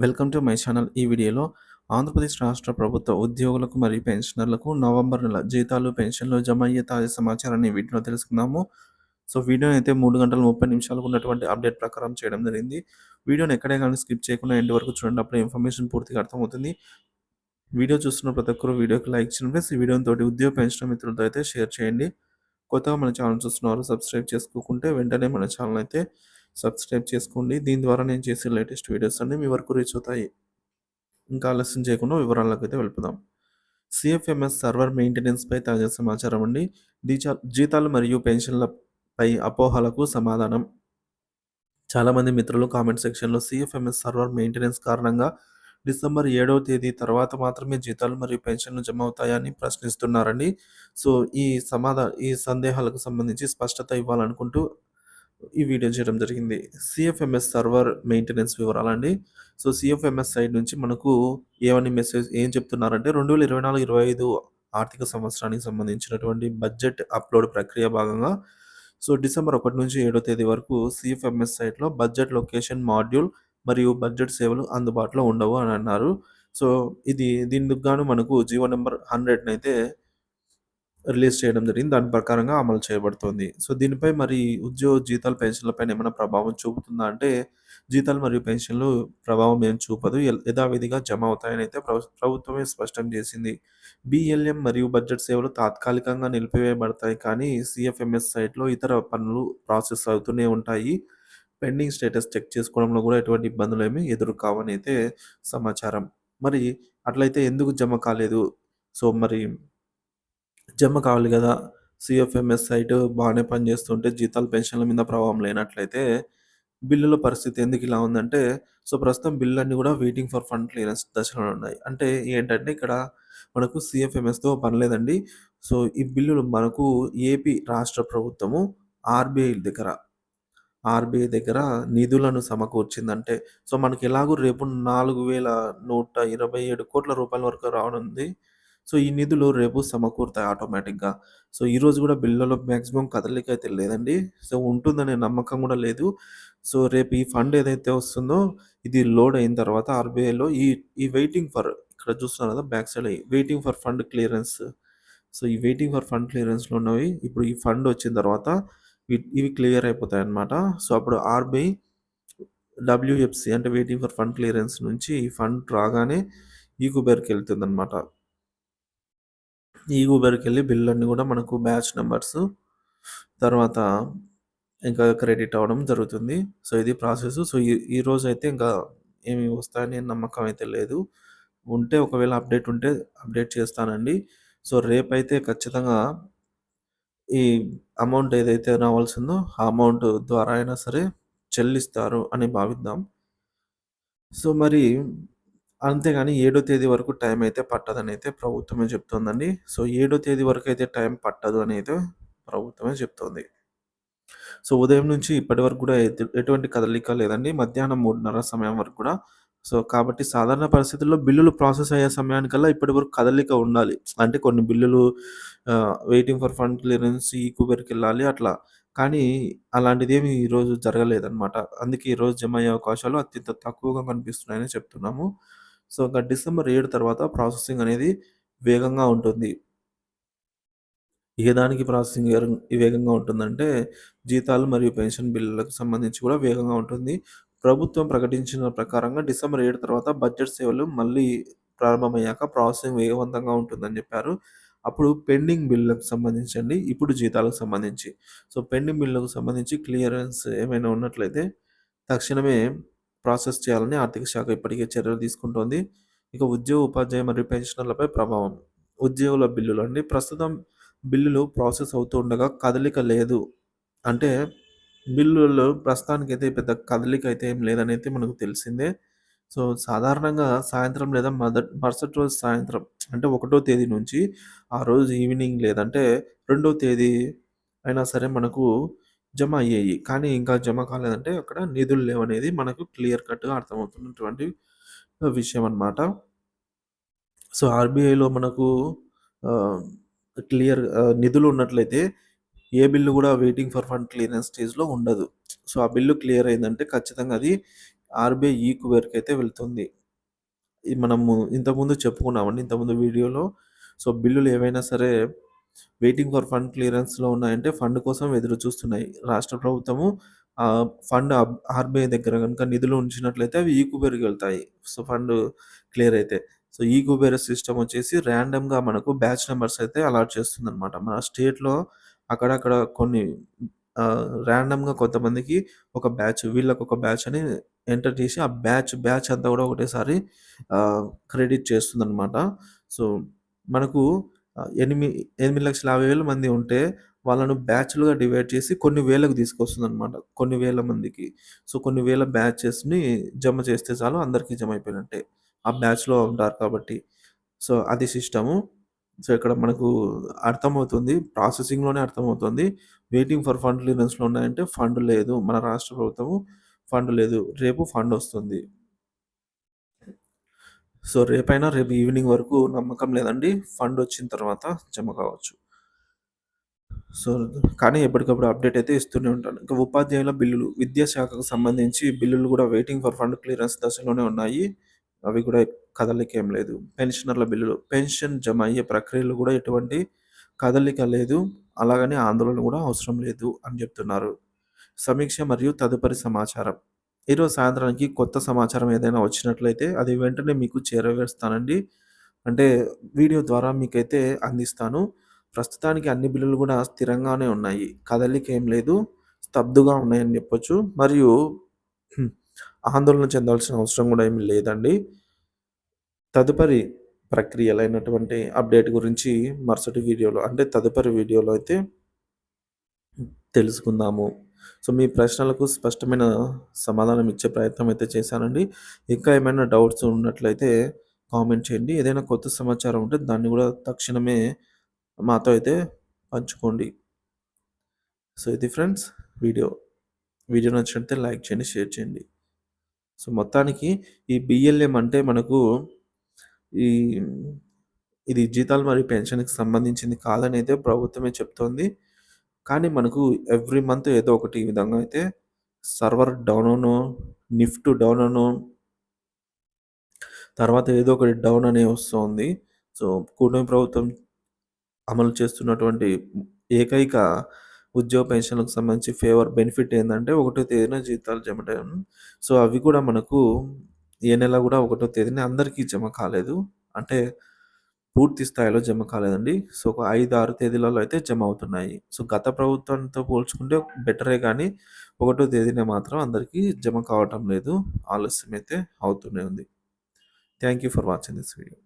Welcome to my channel. ఈ వీడియోలో ఆంధ్రప్రదేశ్ రాష్ట్ర ప్రభుత్వ ఉద్యోగులకు మరియు పెన్షనర్లకు నవంబర్ నెల జీతాలు, పెన్షన్లు జమ అయ్యే తాజా సమాచారాన్ని ఈ వీడియోలో తెలుసుకుందాము. సో, వీడియోని అయితే 3 గంటల 30 నిమిషాలకు ఉన్నటువంటి అప్డేట్ ప్రకారం చేయడం జరిగింది. వీడియోని ఎక్కడే గానీ స్కిప్ చేయకుండా ఎండ్ వరకు చూడండి. అప్పుడే ఇన్ఫర్మేషన్ పూర్తిగా అర్థమవుతుంది. వీడియో చూస్తున్న ప్రతి ఒక్కరు వీడియోకి లైక్ చేయండి ఫ్రెండ్స్. ఈ వీడియోని తోటి ఉద్యోగ పెన్షన్ మిత్రులతో అయితే షేర్ చేయండి. కొత్తగా మన ఛానల్ చూస్తున్నవారు సబ్స్క్రైబ్ చేసుకోకుంటే వెంటనే మన ఛానల్ అయితే సబ్స్క్రైబ్ చేసుకోండి. దీని ద్వారా నేను చేసే లేటెస్ట్ వీడియోస్ అన్నీ మీ వరకు రీచ్ అవుతాయి. ఇంకా ఆలస్యం చేయకుండా వివరాల్లోకైతే వెళ్ళిపోదాం. సీఎఫ్ఎంఎస్ సర్వర్ మెయింటెనెన్స్‌పై తాజా సమాచారం అండి. జీతాలు మరియు పెన్షన్లపై అపోహలకు సమాధానం. చాలామంది మిత్రులు కామెంట్ సెక్షన్‌లో సీఎఫ్ఎంఎస్ సర్వర్ మెయింటెనెన్స్ కారణంగా డిసెంబర్ 7వ తేదీ తర్వాత మాత్రమే జీతాలు మరియు పెన్షన్లు జమ అవుతాయని ప్రశ్నిస్తున్నారండి. సో, ఈ సందేహాలకు సంబంధించి స్పష్టత ఇవ్వాలనుకుంటూ ఈ వీడియో చేయడం జరిగింది. CFMS server maintenance వివరాలండి. So, CFMS side నుంచి మనకు ఏం చెప్తున్నారంటే 2024, 25 ఆర్థిక సంవత్సరానికి సంబంధించినటువంటి బడ్జెట్ అప్‌లోడ్ ప్రక్రియ భాగంగా డిసెంబర్ 1 నుంచి 7 తేదీ వరకు సీఎఫ్ఎంఎస్ సైట్‌లో బడ్జెట్ లొకేషన్ మాడ్యూల్ మరియు బడ్జెట్ సేవలు అందుబాటులో ఉండవు అని అన్నారు. సో, దీనికి గాను మనకు జీవో నంబర్ 100నైతే రిలీజ్ చేయడం జరిగింది. దాని ప్రకారంగా అమలు చేయబడుతోంది. సో, దీనిపై మరి ఉద్యోగ జీతాలు, పెన్షన్‌లపైన ఏమైనా ప్రభావం చూపుతుందా అంటే, జీతాలు మరియు పెన్షన్‌లు ప్రభావం ఏం చూపదు. యథావిధిగా జమ అవుతాయనైతే ప్రభుత్వమే స్పష్టం చేసింది. బీఎల్ఎం మరియు బడ్జెట్ సేవలు తాత్కాలికంగా నిలిపివేయబడతాయి కానీ, సీఎఫ్ఎంఎస్ సైట్‌లో ఇతర పనులు ప్రాసెస్ అవుతూనే ఉంటాయి. పెండింగ్ స్టేటస్ చెక్ చేసుకోవడంలో కూడా ఎటువంటి ఇబ్బందులేమీ ఎదురు కావనైతే సమాచారం. మరి అట్లయితే ఎందుకు జమ కాలేదు? సో, మరి జమ కావాలి గదా! సీఎఫ్ఎంఎస్ సైట్ బానే పనిచేస్తుంటే జీతాలు, పెన్షన్ల మీద ప్రభావం లేనట్లయితే, బిల్లుల పరిస్థితి ఎందుకిలా ఉందంటే, ప్రస్తుతం బిల్లులన్నీ గూడా వెయిటింగ్ ఫర్ ఫండ్ క్లియరెన్స్ దశలో ఉన్నాయి. అంటే ఏంటంటే, ఇక్కడ మనకు సీఎఫ్ఎంఎస్‌తో పని లేదండి. ఈ బిల్లులు మనకు ఏపీ రాష్ట్ర ప్రభుత్వము ఆర్‌బీఐ దగ్గర నిధులను సమకూర్చిందంటే, మనకెలాగో రేపు 4127,00,00,000 వరకు రానుంది. ఈ నిధులు రేపు సమకూరుతాయి ఆటోమేటిక్‌గా. ఈరోజు గూడా బిల్లులో మాక్సిమం కదలికైతే లేదండి. ఉంటుందనే నమ్మకం గూడా లేదు. రేపు ఈ ఫండ్ ఏదైతే వస్తుందో, ఇది లోడ్ అయిన తర్వాత ఆర్‌బీఐలో ఈ వెయిటింగ్ ఫర్ ఇక్కడ చూస్తున్నారు గదా! Back side waiting for fund clearance. ఈ వెయిటింగ్ ఫర్ ఫండ్ క్లియరెన్స్‌లో ఉన్నవి ఇప్పుడు ఈ ఫండ్ వచ్చిన తర్వాత ఇవి క్లియర్ అయిపోతాయన్నమాట. అప్పుడు ఆర్‌బీఐ డబ్ల్యూఎఫ్‌సి అంటే వెయిటింగ్ ఫర్ ఫండ్ క్లియరెన్స్ నుంచి ఈ ఫండ్ రాగానే ఈ కుబేర్‌కెళ్తుందన్నమాట. ఈ ఊబర్‌కెళ్ళి బిల్లులన్నీ గూడా మనకు బ్యాచ్ నంబర్స్ తర్వాత ఇంకా క్రెడిట్ అవ్వడం జరుగుతుంది. ఇది ప్రాసెస్. ఈరోజైతే ఇంకా ఏమి వస్తాయని నమ్మకం అయితే లేదు. ఉంటే ఒకవేళ అప్డేట్ ఉంటే అప్డేట్ చేస్తానండి. రేపైతే ఖచ్చితంగా ఈ అమౌంట్ ఏదైతే రావాల్సిందో ఆ అమౌంట్ ద్వారా అయినా సరే చెల్లిస్తారు అని భావిద్దాం. మరి అంతేగాని 7 తేదీ వరకు టైం అయితే పట్టదనైతే ప్రభుత్వమే చెప్తోందండి. 7 తేదీ వరకైతే టైం పట్టదు అనైతే ప్రభుత్వమే చెప్తోంది. ఉదయం నుంచి ఇప్పటి వరకు కూడా ఎటువంటి కదలిక లేదండి. మధ్యాహ్నం 3:30 సమయం వరకు కూడా. కాబట్టి సాధారణ పరిస్థితుల్లో బిల్లులు ప్రాసెస్ అయ్యే సమయానికల్లా ఇప్పటి వరకు కదలిక ఉండాలి. అంటే కొన్ని బిల్లులు వెయిటింగ్ ఫర్ ఫండ్ క్లియరెన్స్ ఈ కుబేర్‌కెళ్ళాలి అట్లా. కానీ అలాంటిదేమి ఈరోజు జరగలేదనమాట. అందుకే ఈరోజు జమ అయ్యే అవకాశాలు అత్యంత తక్కువగా కనిపిస్తున్నాయని చెప్తున్నాము. ఇంకా డిసెంబర్ 7 తర్వాత ప్రాసెసింగ్ అనేది వేగంగా ఉంటుంది. ఏ దానికి ప్రాసెసింగ్ వేగంగా ఉంటుందంటే, జీతాలు మరియు పెన్షన్ బిల్లులకు సంబంధించి కూడా వేగంగా ఉంటుంది. ప్రభుత్వం ప్రకటించిన ప్రకారంగా డిసెంబర్ 7 తర్వాత బడ్జెట్ సేవలు మళ్ళీ ప్రారంభమయ్యాక ప్రాసెసింగ్ వేగవంతంగా ఉంటుందని చెప్పారు. అప్పుడు పెండింగ్ బిల్లులకు సంబంధించండి, ఇప్పుడు జీతాలకు సంబంధించి. పెండింగ్ బిల్లులకు సంబంధించి క్లియరెన్స్ ఏమైనా ఉన్నట్లయితే తక్షణమే ప్రాసెస్ చేయాలని ఆర్థిక శాఖ ఇప్పటికే చర్యలు తీసుకుంటోంది. ఇక ఉద్యోగ, ఉపాధ్యాయ మరియు పెన్షనర్లపై ప్రభావం. ఉద్యోగుల బిల్లులండి. ప్రస్తుతం బిల్లులు ప్రాసెస్ అవుతూ ఉండగా కదలిక లేదు. అంటే బిల్లుల్లో ప్రస్తుతానికైతే పెద్ద కదలిక అయితే ఏం లేదనైతే మనకు తెలిసిందే. సాధారణంగా సాయంత్రం లేదా మరుసటి రోజు సాయంత్రం అంటే 1 తేదీ నుంచి ఆ రోజు ఈవినింగ్ లేదంటే 2 తేదీ అయినా సరే మనకు జమ అయ్యాయి. కానీ ఇంకా జమ కాలేదంటే అక్కడ నిధులు లేవనేది మనకు క్లియర్ కట్‌గా అర్థమవుతున్నటువంటి విషయం అన్నమాట. ఆర్‌బీఐలో మనకు ఆహ్, నిధులు ఉన్నట్లయితే ఏ బిల్లు గూడా వెయిటింగ్ ఫర్ ఫండ్ క్లియరెన్స్ స్టేజ్‌లో ఉండదు. ఆ బిల్లు క్లియర్ అయిందంటే ఖచ్చితంగా అది ఆర్‌బీఐ ఈక్యూబర్‌కైతే వెళ్తుంది. ఇది మనము ఇంతకుముందు చెప్పుకున్నామండి. ఇంతకుముందు వీడియోలో. సో, బిల్లులు ఏవైనా సరే వెయిటింగ్ ఫర్ ఫండ్ క్లియరెన్స్‌లో ఉన్నాయంటే ఫండ్ కోసం ఎదురు చూస్తున్నాయి. రాష్ట్ర ప్రభుత్వము ఫండ్ ఆర్‌బీఐ దగ్గర గనుక నిధులు ఉంచినట్లయితే అవి ఈక్యూబర్‌కి వెళ్తాయి. సో, ఫండ్ క్లియర్ అయితే. సో, ఈక్యూబర్ సిస్టమ్ వచ్చేసి ర్యాండమ్‌గా మనకు బ్యాచ్ నంబర్స్ అయితే అలాట్ చేస్తుందనమాట. మన స్టేట్‌లో అక్కడక్కడ కొన్ని ర్యాండమ్‌గా కొంతమందికి ఒక బ్యాచ్, వీళ్ళకొక బ్యాచ్ అని ఎంటర్ చేసి ఆ బ్యాచ్ అంతా కూడా ఒకటేసారి క్రెడిట్ చేస్తుందనమాట. సో, మనకు 8,50,000 మంది ఉంటే వాళ్ళను బ్యాచ్‌లుగా డివైడ్ చేసి కొన్ని వేలకు తీసుకొస్తుందనమాట. కొన్ని వేల మందికి. సో, కొన్ని వేల బ్యాచెస్‌ని జమ చేస్తే చాలు అందరికి జమ అయిపోయినట్టే. ఆ బ్యాచ్‌లో ఉంటారు కాబట్టి. సో, అది సిస్టము. సో, ఇక్కడ మనకు అర్థమవుతుంది. ప్రాసెసింగ్‌లోనే అర్థమవుతుంది. వెయిటింగ్ ఫర్ ఫండ్ క్లియరెన్స్‌లో ఉన్నాయంటే ఫండ్ లేదు. మన రాష్ట్ర ప్రభుత్వము ఫండ్ లేదు. రేపు ఫండొస్తుంది. సో, రేపు ఈవినింగ్ వరకు నమ్మకం లేదండి. ఫండొచ్చిన తర్వాత జమ కావచ్చు. సో, కానీ ఎప్పటికప్పుడు అప్డేట్ అయితే ఇస్తూనే ఉంటాను. ఇంకా ఉపాధ్యాయుల బిల్లులు, విద్యాశాఖకు సంబంధించి బిల్లులు కూడా వెయిటింగ్ ఫర్ ఫండ్ క్లియరెన్స్ దశలోనే ఉన్నాయి. అవి కూడా కదలికేం లేదు. పెన్షనర్ల బిల్లులు, పెన్షన్ జమ అయ్యే ప్రక్రియలో కూడా ఎటువంటి కదలిక లేదు. అలాగని ఆందోళన కూడా అవసరం లేదు అని చెప్తున్నారు. సమీక్ష మరియు తదుపరి సమాచారం. ఈరోజు సాయంత్రానికి కొత్త సమాచారం ఏదైనా వచ్చినట్లయితే అది వెంటనే మీకు చేరవేస్తానండి. అంటే వీడియో ద్వారా మీకైతే అందిస్తాను. ప్రస్తుతానికి అన్ని బిల్లులు కూడా స్థిరంగానే ఉన్నాయి. కదలిక ఏం లేదు. స్తబ్దుగా ఉన్నాయని చెప్పొచ్చు. మరియు హ్మ్, ఆందోళన చెందాల్సిన అవసరం కూడా ఏమి లేదండి. తదుపరి ప్రక్రియలైనటువంటి అప్డేట్ గురించి మరుసటి వీడియోలో అంటే తదుపరి వీడియోలో అయితే తెలుసుకుందాము. సో, మీ ప్రశ్నలకు స్పష్టమైన సమాధానం ఇచ్చే ప్రయత్నం అయితే చేశానండి. ఇంకా ఏమైనా డౌట్స్ ఉన్నట్లయితే కామెంట్ చేయండి. ఏదైనా కొత్త సమాచారం ఉంటే దాన్ని గూడా తక్షణమే మాతో అయితే పంచుకోండి. సో, ఇది ఫ్రెండ్స్ వీడియో. వీడియో నచ్చినట్లయితే లైక్ చేయండి, షేర్ చేయండి. సో, మొత్తానికి ఈ బీఎల్ఎం అంటే మనకు ఈ ఇది జీతాలు మరియు పెన్షన్‌కి సంబంధించింది కాదనైతే ప్రభుత్వమే చెప్తోంది. కానీ మనకు ఎవ్రీ మంత్ ఏదో ఒకటి ఈ విధంగా అయితే సర్వర్ డౌన్ అనో, నిఫ్ట్ డౌన్ అనో, తర్వాత ఏదో ఒకటి డౌన్ అని వస్తోంది. సో, కూటమి ప్రభుత్వం అమలు చేస్తున్నటువంటి ఏకైక ఉద్యోగ పెన్షన్‌లకు సంబంధించి బెనిఫిట్ ఏందంటే, ఒకటో తేదీన జీతాలు జమటం. సో, అవి కూడా మనకు ఏ నెల కూడా ఒకటో తేదీన అందరికీ జమ కాలేదు. అంటే పూర్తి స్థాయిలో జమ కాలేదండి. సో, ఒక 5, 6 తేదీలలో అయితే జమ అవుతున్నాయి. సో, గత ప్రభుత్వంతో పోల్చుకుంటే బెటరే గానీ, ఒకటో తేదీన మాత్రం అందరికీ జమ కావటం లేదు. ఆలస్యమైతే అవుతూనే ఉంది. Thank you for watching this video.